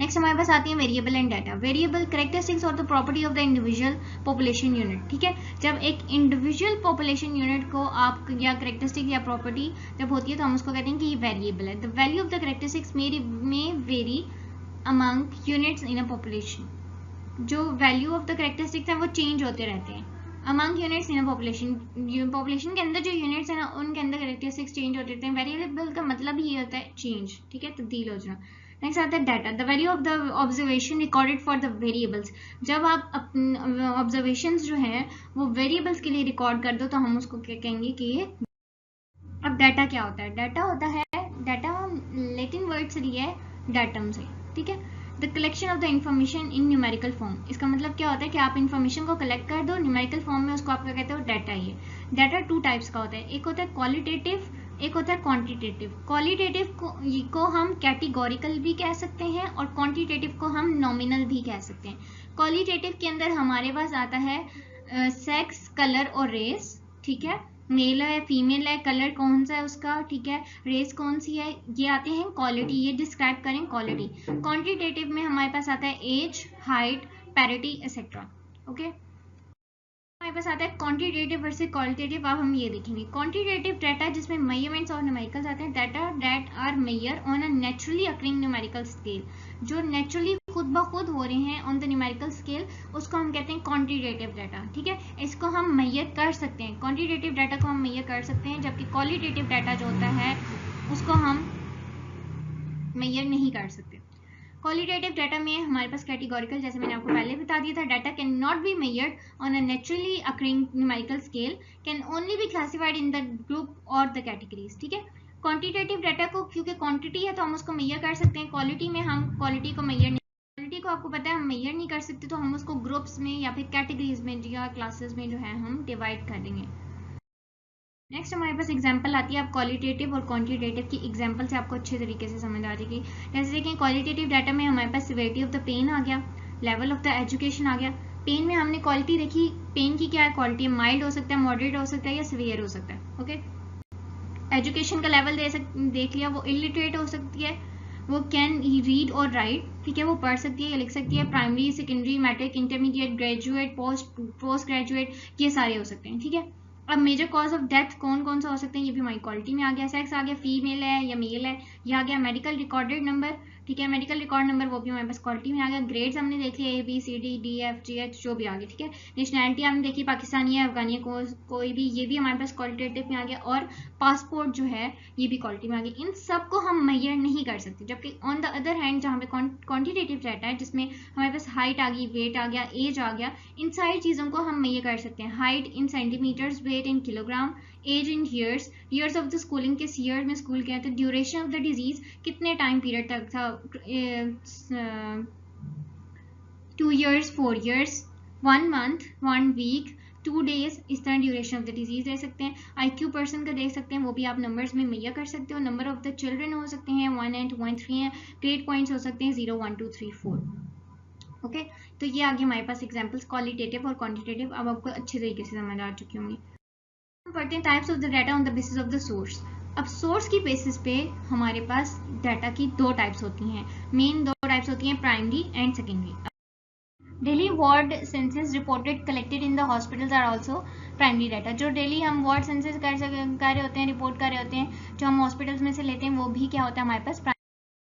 Next हमारे पास आती है variable and data. Variable characteristics और the property of the individual population unit, ठीक है। जब एक इंडिविजुअल पॉपुलेशन यूनिट को आप या कैरेक्टरिस्टिक या प्रॉपर्टी जब होती है तो हम उसको कहते हैं कि ये वेरिएबल है। The value of the characteristics may vary among units in a population. जो वैल्यू ऑफ द कैरेक्टरिस्टिक्स है वो चेंज होते रहते हैं among units in a population. Population के अंदर जो यूनिट्स है ना उनके अंदर कैरेक्टरिस्टिक्स चेंज होते रहते हैं। वेरिएबल का मतलब ही होता है चेंज, ठीक है, तब्दील हो जाना। नेक्स्ट आता है data. The value of the observation recorded for the variables. जब आप ऑब्जर्वेशंस जो है वो वेरिएबल्स के लिए रिकॉर्ड कर दो तो हम उसको क्या कहेंगे कि ये। अब डाटा क्या होता है? डाटा होता है, डाटा लैटिन वर्ड से लिया है डाटम से, ठीक है। The collection of the information in numerical form. इसका मतलब क्या होता है कि आप इंफॉर्मेशन को कलेक्ट कर दो न्यूमेरिकल फॉर्म में, उसको आप क्या कहते हो? डाटा। ये डाटा टू टाइप्स का होता है, एक होता है क्वालिटेटिव, एक होता है क्वांटिटेटिव। क्वालिटेटिव को हम कैटेगोरिकल भी कह सकते हैं और क्वांटिटेटिव को हम नॉमिनल भी कह सकते हैं। क्वालिटेटिव के अंदर हमारे पास आता है सेक्स, कलर और रेस, ठीक है। मेल है, फीमेल है, कलर कौन सा है उसका, ठीक है, रेस कौन सी है, ये आते हैं क्वालिटी, ये डिस्क्राइब करें क्वालिटी। क्वांटिटेटिव में हमारे पास आता है age, height, parity etcetera, okay. हमारे पास आता है क्वांटिटेटिव वर्सेस क्वालिटेटिव। अब हम ये देखेंगे क्वांटिटेटिव डाटा जिसमें मेजरमेंट्स और न्यूमेरिकल्स आते हैं। Data that are measure on a naturally occurring numerical scale. जो नेचुरली खुद ब खुद हो रहे हैं ऑन द न्यूमेरिकल स्केल, उसको हम कहते हैं क्वांटिटेटिव डाटा, ठीक है। इसको हम मेजर कर सकते हैं, क्वांटिटेटिव डाटा को हम मेजर कर सकते हैं, जबकि क्वालिटेटिव डाटा जो होता है उसको हम मेजर नहीं कर सकते। क्वालिटेटिव डाटा में हमारे पास कैटेगोरिकल, जैसे मैंने आपको पहले बता दिया था, data can not be measured on a naturally occurring numerical scale, can only be classified in the group और द कैटेगरीज, ठीक है। क्वांटिटेटिव डाटा को क्योंकि क्वांटिटी है तो हम उसको मेजर कर सकते हैं, क्वालिटी में हम क्वालिटी को मेजर नहीं, क्वालिटी को आपको पता है हम मेजर नहीं कर सकते, तो हम उसको ग्रुप्स में या फिर कैटेगरीज में या क्लासेस में जो है हम डिवाइड कर देंगे। नेक्स्ट हमारे पास एग्जांपल आती है। आप क्वालिटेटिव और क्वांटिटेटिव की एग्जांपल से आपको अच्छे तरीके से समझ आ जाएगी। जैसे देखें क्वालिटेटिव डाटा में हमारे पास सिवियरिटी ऑफ द पेन आ गया, लेवल ऑफ द एजुकेशन आ गया। पेन में हमने क्वालिटी देखी, पेन की क्या क्वालिटी है, माइल्ड हो सकता है, मॉडरेट हो सकता है या सिवियर हो सकता है, ओके। एजुकेशन का लेवल देख लिया, वो इलिटरेट हो सकती है, वो कैन रीड और राइट, ठीक है, वो पढ़ सकती है या लिख सकती है। Primary, secondary, matric, intermediate, graduate, post graduate, ये सारे हो सकते हैं, ठीक है। अब मेजर कॉज ऑफ डेथ कौन कौन सा हो सकते हैं, ये भी हमारी क्वालिटी में आ गया। सेक्स आ गया, फीमेल है या मेल है, ये आ गया। मेडिकल रिकॉर्डेड नंबर, ठीक है, मेडिकल रिकॉर्ड नंबर वो भी हमारे पास क्वालिटी में आ गया। ग्रेड्स हमने देखे ABCDDFGH जो भी आ गए, ठीक है। नेशनैलिटी हमने देखी पाकिस्तानी है, अफगानी है, कोई भी, ये भी हमारे पास क्वालिटेटिव में आ गया। और पासपोर्ट जो है ये भी क्वालिटी में आ गया। इन सब को हम मेजर नहीं कर सकते, जबकि ऑन द अदर हैंड जहाँ पे क्वांटिटेटिव डाटा है जिसमें हमारे पास हाइट आ गई, वेट आ गया, एज आ गया, इन सारी चीज़ों को हम मेजर कर सकते हैं। Height in centimetres, weight in kilogram, age in years of the schooling, किस ईयर में स्कूल किया था, ड्यूरेशन ऑफ द डिजीज कितने टाइम पीरियड तक था, 2 years, 4 years, 1 month, 1 week, 2 days, इस तरह ड्यूरेशन ऑफ द डिजीज दे सकते हैं। IQ पर्सन का देख सकते हैं, वो भी आप नंबर्स में मेजर कर सकते हो। नंबर ऑफ द चिल्ड्रन हो सकते हैं 1 and 2 and 3 हैं। ग्रेड पॉइंट्स हो सकते हैं 0, 1, 2, 3, 4, ओके। तो ये आगे हमारे पास एग्जांपल्स क्वालिटेटिव और क्वांटिटेटिव अब आपको अच्छे तरीके से समझ आ चुकी होंगी। हम पढ़ते हैं types of the data on the basis of the source. अब सोर्स की बेसिस पे हमारे पास डाटा की दो टाइप्स होती हैं, मेन दो टाइप्स होती हैं, primary and secondary. Daily ward census reported collected in the hospitals are also primary data. जो डेली हम वार्ड सेंसस कर रहे होते हैं, रिपोर्ट कर रहे होते हैं, जो हम हॉस्पिटल्स में से लेते हैं, वो भी क्या होता है हमारे पास प्राइमरी।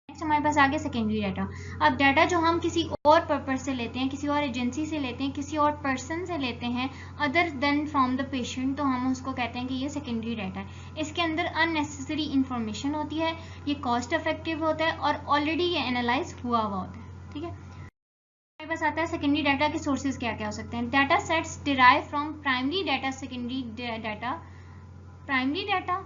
नेक्स्ट हमारे पास आगे सेकेंडरी डाटा। अब डाटा जो हम किसी और पर्पज से लेते हैं, किसी और एजेंसी से लेते हैं, किसी और पर्सन से लेते हैं other than from the patient, तो हम उसको कहते हैं कि ये सेकेंडरी डाटा है। इसके अंदर अननेसेसरी इंफॉर्मेशन होती है, ये कॉस्ट इफेक्टिव होता है और ऑलरेडी ये एनालाइज हुआ हुआ होता है, ठीक है। हमारे पास आता है सेकेंडरी डाटा के सोर्सेज क्या क्या हो सकते हैं। Data sets derive from primary data, secondary data. Primary data,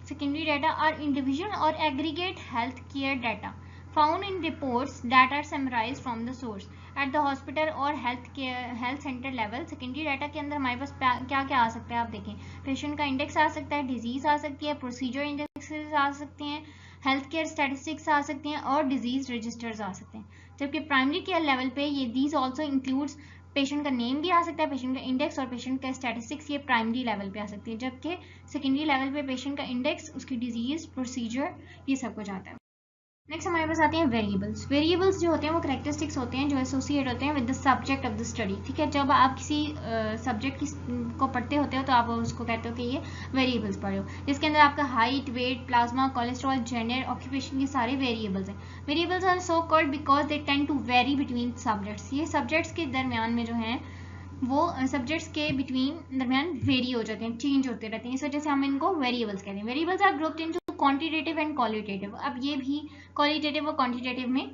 secondary data are individual or aggregate health care data found in reports that are summarized from the source at the hospital or health center level। secondary data के अंदर हमारे पास क्या क्या आ सकता है, आप देखें, patient का इंडेक्स आ सकता है, डिजीज आ सकती है, प्रोसीजर इंडेक्सेस आ सकते हैं, हेल्थ केयर स्टैटिस्टिक्स आ सकती हैं और डिजीज रजिस्टर्स आ सकते हैं। जबकि प्राइमरी केयर लेवल पे ये दीज ऑल्सो इंक्लूड्स, पेशेंट का नेम भी आ सकता है, पेशेंट का इंडेक्स और पेशेंट का स्टैटिस्टिक्स, ये प्राइमरी लेवल पे आ सकती है। जबकि सेकेंडरी लेवल पे पेशेंट का इंडेक्स, उसकी डिजीज, प्रोसीजर, ये सब कुछ आता है। नेक्स्ट हमारे पास आते हैं वेरिएबल्स। वेरिएबल्स जो होते हैं वो कैरेक्टरिस्टिक्स होते हैं जो एसोसिएट होते हैं with the subject of the study, ठीक है। जब आप किसी सब्जेक्ट को पढ़ते होते हो तो आप उसको कहते हो कि ये वेरिएबल्स पढ़े हो, जिसके अंदर आपका height, weight, plasma, cholesterol, gender, occupation, ये सारे वेरिएबल्स हैं। Variables are so called because they tend to vary between subjects. ये सब्जेक्ट्स के दरमियान में जो है वो सब्जेक्ट्स के बिटवीन दरमियान वेरी हो जाते हैं, चेंज होते रहते हैं, इस वजह से हम इनको वेरिएबल्स कहते हैं। Variables are grouped into quantitative and qualitative. अब ये भी क्वालिटेटिव और क्वांटिटेटिव में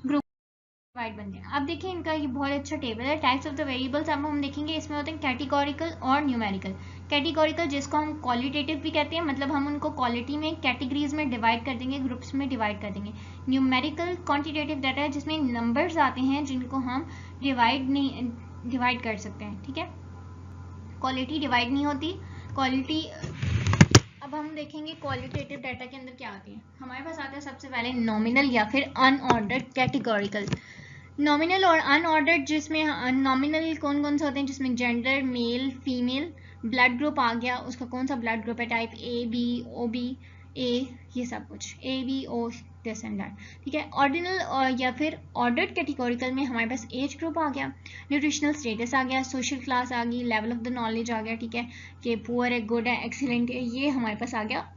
ग्रुप डिवाइड बनते हैं। अब देखिए इनका ये बहुत अच्छा टेबल है, टाइप्स ऑफ द वेरिएबल्स। अब हम देखेंगे इसमें होते हैं कैटेगोरिकल और न्यूमेरिकल। कैटेगोरिकल जिसको हम क्वालिटेटिव भी कहते हैं, मतलब हम उनको क्वालिटी में कैटेगरीज में डिवाइड कर देंगे, ग्रुप्स में डिवाइड कर देंगे। न्यूमेरिकल क्वांटिटेटिव डाटा है जिसमें नंबर्स आते हैं जिनको हम डिवाइड कर सकते हैं, ठीक है। क्वालिटी डिवाइड नहीं होती, क्वालिटी। अब हम देखेंगे क्वालिटेटिव डाटा के अंदर क्या आते हैं। हमारे पास आता है सबसे पहले नॉमिनल या फिर अनऑर्डर्ड कैटेगोरिकल। नॉमिनल और अनऑर्डर्ड, जिसमें नॉमिनल कौन कौन से होते हैं, जिसमें gender, male, female, blood group आ गया, उसका कौन सा ब्लड ग्रुप है, type A, B, O, B, A, ये सब कुछ, A, B, O, this and that, ठीक है। ऑर्डिनल या फिर ऑर्डर्ड कैटेगोरिकल में हमारे पास एज ग्रुप आ गया, न्यूट्रिशनल स्टेटस आ गया, सोशल क्लास आ गई, लेवल ऑफ द नॉलेज आ गया, ठीक है, कि पुअर है, गुड है, एक्सीलेंट है, ये हमारे पास आ गया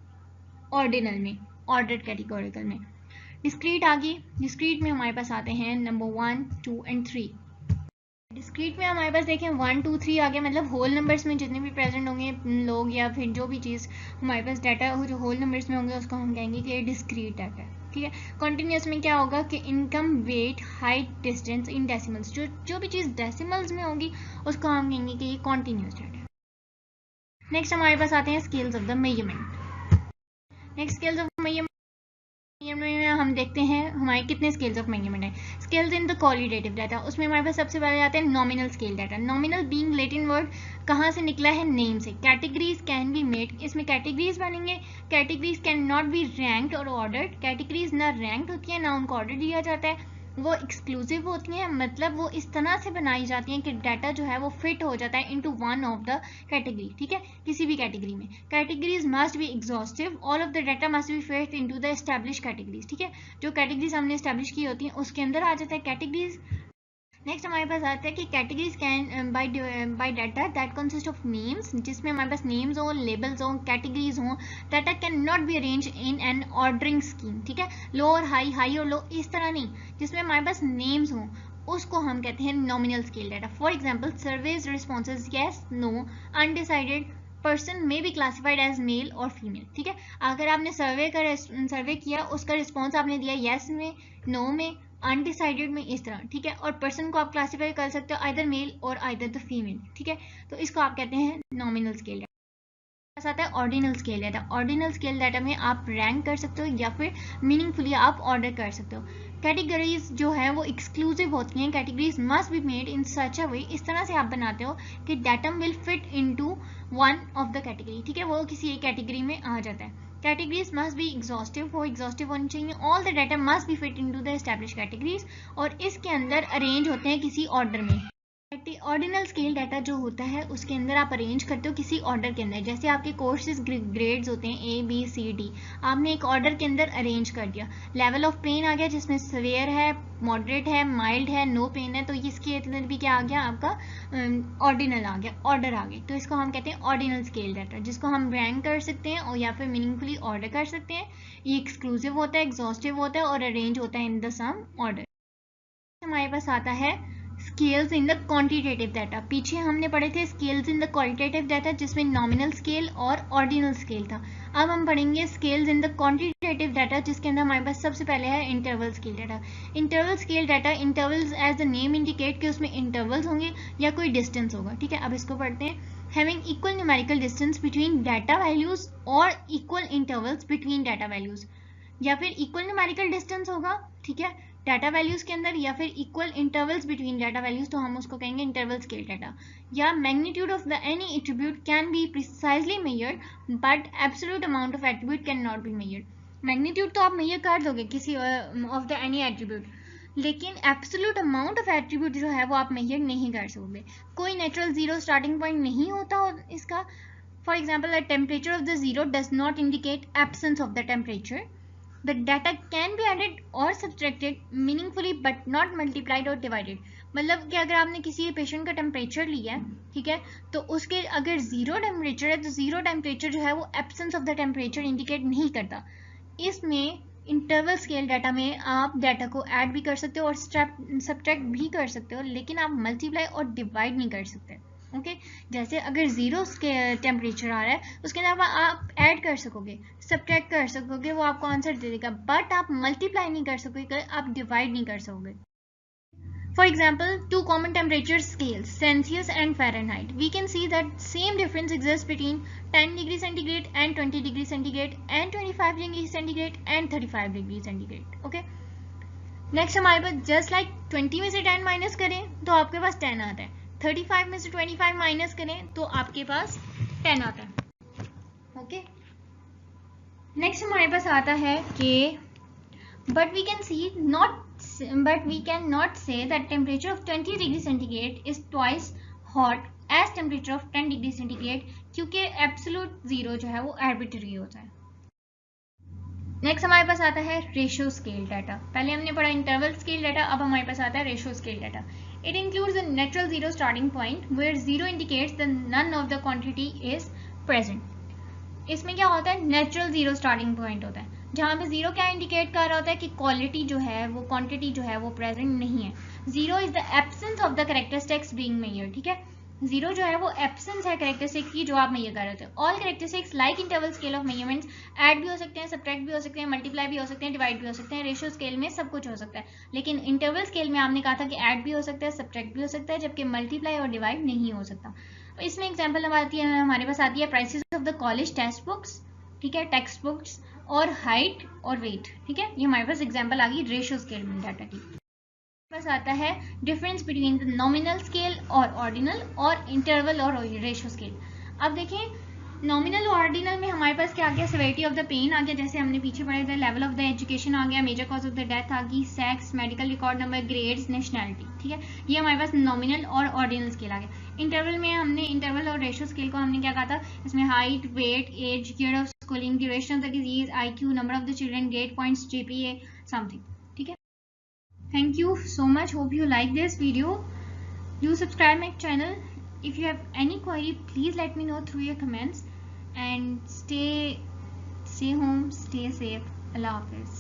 ऑर्डिनल में, ऑर्डर्ड कैटेगोरिकल में। डिस्क्रीट आ गई, डिस्क्रीट में हमारे पास आते हैं नंबर 1, 2 एंड 3। डिस्क्रीट में हमारे पास देखें 1, 2, 3 आ गया, मतलब होल नंबर्स में जितने भी प्रेजेंट होंगे लोग या फिर जो भी चीज़ हमारे पास डाटा हो जो होल नंबर्स में होंगे उसको हम कहेंगे कि ये डिस्क्रीट डाटा है, ठीक है। कॉन्टिन्यूस में क्या होगा कि income, weight, height, distance in decimals, जो भी चीज़ डेसिमल्स में होगी उसको हम कहेंगे कि ये कॉन्टिन्यूस डाटा है। नेक्स्ट हमारे पास आते हैं scales of the measurement. Next scales of measurement में हम देखते हैं हमारे कितने स्केल्स ऑफ मेजरमेंट है। Scales in the qualitative data, उसमें हमारे पास सबसे पहले आते हैं nominal scale data. Nominal being Latin word कहाँ से निकला है, नेम से। कैटेगरीज कैन बी मेड, इसमें कैटेगरीज बनेंगे। Categories can not be ranked और ऑर्डर्ड, कैटेगरीज ना रैंक्ड होती है ना उनको ऑर्डर दिया जाता है, वो एक्सक्लूसिव होती हैं, मतलब वो इस तरह से बनाई जाती हैं कि डाटा जो है वो फिट हो जाता है into one of the category, ठीक है, किसी भी कैटेगरी में। Categories must B exhaustive, all of the data must be fit into the establish categories, ठीक है, जो कैटेगरीज हमने एस्टैब्लिश की होती हैं उसके अंदर आ जाता है कैटेगरीज। नेक्स्ट हमारे पास आता है कि categories can buy data that consist of names, जिसमें हमारे पास नेम्स हो, लेबल्स हो, कैटेगरीज हो, data can not be arrange in an ordering scheme, ठीक है, लो और हाई, हाई और लो, इस तरह नहीं, जिसमें हमारे पास नेम्स हो उसको हम कहते हैं nominal scale data. For example surveys responses yes, no, undecided, person में बी क्लासिफाइड एज मेल और फीमेल, ठीक है। अगर आपने सर्वे किया, उसका रिस्पॉन्स आपने दिया येस में, नो में, अनडिसाइडेड में, इस तरह, ठीक है, और पर्सन को आप क्लासिफाई कर सकते हो आइदर मेल और आइदर द फीमेल, ठीक है, तो इसको आप कहते हैं नॉमिनल स्केल डाटा। आता है ordinal scale data. Ordinal scale data में आप रैंक कर सकते हो या फिर मीनिंगफुली आप ऑर्डर कर सकते हो। कैटेगरीज जो है वो एक्सक्लूसिव होती हैं, categories must be made in such a way, इस तरह से आप बनाते हो कि data will fit into one of the category, ठीक है, वो किसी एक कैटेगरी में आ जाता है। कैटेगरीज मस्ट बी एग्जॉस्टिव, वो एग्जॉस्टिव होनी चाहिए। All the data must be fit into the establish categories, और इसके अंदर अरेंज होते हैं किसी ऑर्डर में। ऑर्डिनल स्केल डाटा जो होता है उसके अंदर आप अरेंज करते हो किसी ऑर्डर के अंदर, जैसे आपके कोर्सेज ग्रेड्स होते हैं ए, बी, सी, डी, आपने एक ऑर्डर के अंदर अरेंज कर दिया। लेवल ऑफ पेन आ गया जिसमें सवेयर है, मॉडरेट है, माइल्ड है, नो पेन है, तो इसके अंदर भी क्या आ गया आपका ऑर्डिनल आ गया, ऑर्डर आ गया, तो इसको हम कहते हैं ऑर्डिनल स्केल डाटा, जिसको हम रैंक कर सकते हैं और या फिर मीनिंगफुली ऑर्डर कर सकते हैं। ये एक्सक्लूसिव होता है, एग्जॉस्टिव होता है और अरेंज होता है इन द सम ऑर्डर। हमारे पास आता है scales in the quantitative data. पीछे हमने पढ़े थे scales in the qualitative data जिसमें नॉमिनल स्केल और ऑर्डिनल स्केल था। अब हम पढ़ेंगे scales in the quantitative data जिसके अंदर हमारे पास सबसे पहले है interval scale data. Interval scale data, intervals as the name indicate कि उसमें इंटरवल्स होंगे या कोई डिस्टेंस होगा, ठीक है। अब इसको पढ़ते हैं। Having equal numerical distance between data values और equal intervals between data values, या फिर इक्वल न्यूमेरिकल डिस्टेंस होगा, ठीक है, डाटा वैल्यूज के अंदर, या फिर equal intervals between data values, तो हम उसको कहेंगे इंटरवल स्केल डाटा। या magnitude of the any attribute can be precisely measured but absolute amount of attribute can not be measured. Magnitude तो आप मेजर कर दोगे किसी ऑफ द एनी एट्रीब्यूट, लेकिन एब्सोल्यूट अमाउंट ऑफ एट्रीब्यूट जो है वो आप मेजर नहीं कर सकोगे। कोई नेचुरल जीरो स्टार्टिंग पॉइंट नहीं होता इसका। For example the temperature of the zero does not indicate absence of the temperature, The data can be added or subtracted meaningfully but not multiplied or divided. मतलब कि अगर आपने किसी patient का temperature लिया है, ठीक है, तो उसके अगर जीरो टेम्परेचर है तो जीरो टेम्परेचर जो है वो absence of the temperature indicate नहीं करता. इसमें इंटरवल स्केल डाटा में आप डाटा को ऐड भी कर सकते हो और सब्ट्रैक्ट भी कर सकते हो, लेकिन आप मल्टीप्लाई और डिवाइड नहीं कर सकते. ओके जैसे अगर जीरो टेम्परेचर आ रहा है उसके अलावा आप ऐड कर सकोगे, सब्ट्रैक्ट कर सकोगे, वो आपको आंसर दे देगा, बट आप मल्टीप्लाई नहीं कर सकोगे, आप डिवाइड नहीं कर सकोगे. For example, two common temperature scales, Celsius and Fahrenheit. We can see that same difference exists between 10 degrees centigrade and 20 degrees centigrade and 25 degrees centigrade and 35 degrees centigrade. Okay. Next हमारे पास just like 20 में से 10 minus करें तो आपके पास 10 आता है, 35 में से 25 माइनस करें तो आपके पास 10 आता है. ओके नेक्स्ट हमारे पास आता है कि but we cannot say that temperature of 20 degree centigrade is twice hot as temperature of 10 degree centigrade क्योंकि absolute zero जो है वो arbitrary होता है. नेक्स्ट हमारे पास आता है रेशियो स्केल डाटा. पहले हमने पढ़ा इंटरवल स्केल डाटा, अब हमारे पास आता है ratio scale data. It includes a natural zero starting point where zero indicates the none of the quantity is present. इसमें क्या होता है, नेचुरल जीरो स्टार्टिंग पॉइंट होता है जहाँ पे जीरो क्या इंडिकेट कर रहा होता है कि क्वालिटी जो है वो क्वांटिटी जो है वो प्रेजेंट नहीं है. Zero is the absence of the characteristics being measured. ठीक है, जीरो जो है वो एब्सेंस है कैरेक्टरिस्टिक्स की जो आप मेजर कर रहे होते हैं. All characteristics like interval scale of measurements add भी हो सकते हैं, सब्ट्रैक्ट भी हो सकते हैं, मल्टीप्लाई भी हो सकते हैं, डिवाइड भी हो सकते हैं. रेशियो स्केल में सब कुछ हो सकता है, लेकिन इंटरवल स्केल में आपने कहा था कि ऐड भी हो सकता है, सब्ट्रैक्ट भी हो सकता है, जबकि मल्टीप्लाई और डिवाइड नहीं हो सकता. इसमें एग्जाम्पल हमारे पास आती है prices of the college text books. ठीक है, टेक्स्ट बुक्स और हाइट और वेट. ठीक है, ये हमारे पास एग्जांपल आ गई रेशियो स्केल में डाटा की. बस आता है difference between the nominal scale और ऑर्डिनल और इंटरवल और रेशियो स्केल. अब देखें नॉमिनल और ऑर्डिनल में हमारे पास क्या आ गया, सेवेरिटी ऑफ द पेन आ गया, जैसे हमने पीछे पढ़े थे, लेवल ऑफ द एजुकेशन आ गया, major cause of the death आ गई, sex, medical record number, grades, nationality. ठीक है, ये हमारे पास नॉमिनल और ऑर्डिनल स्केल आ गया. इंटरवल में हमने इंटरवल और रेशियो स्केल को हमने क्या कहा था, इसमें height, weight, age, year of schooling, duration of the disease, IQ, number of the children, grade points, GPA, something. ठीक है, thank you so much, hope you like this video. Do subscribe my channel. If you have any query, please let me know through your comments. And stay home, stay safe. Allah Hafiz.